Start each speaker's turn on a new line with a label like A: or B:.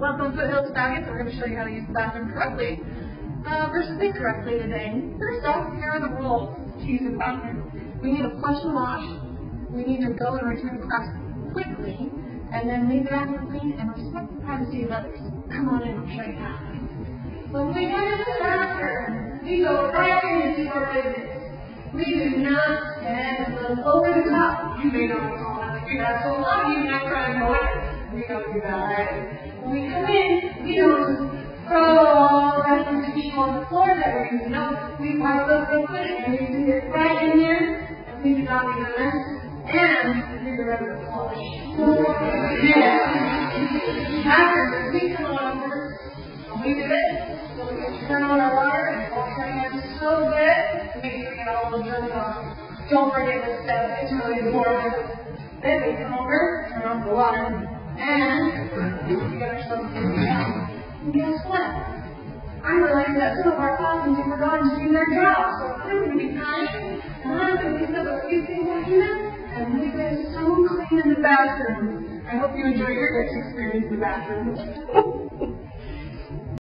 A: Welcome to Foothills Nuggets. We're going to show you how to use the bathroom correctly versus incorrectly today. First off, here are the rules to use the bathroom. We need to flush and wash. We need to go and return to class quickly, and then leave the bathroom clean and respect the privacy of others. Come on in, I'll show you how. When we go to the bathroom, we go right in and do our business. We do not stand and look over the top. You may not want to do that, so a lot of you might try to avoid it. We don't do that, right? When we come in, we don't throw all the rest of the people on the floor that we're using. No, we pop up real quick and we do it right in here, and we do not leave a mess, and do the rest of the flush. Yeah. After this, we come on over, and we do it. So we can turn on our water and wash our hands so good, make sure we get all the germs off. Don't forget this step, it's really important. Then we come over, turn on the water, and we get ourselves in the shower. And guess what? I'm realizing that some of our classmates have forgotten to do their job, so I'm going to be kind, and I'm going to pick up a few things I can, and leave it so clean in the bathroom. I hope you enjoy your guys' experience in the bathroom.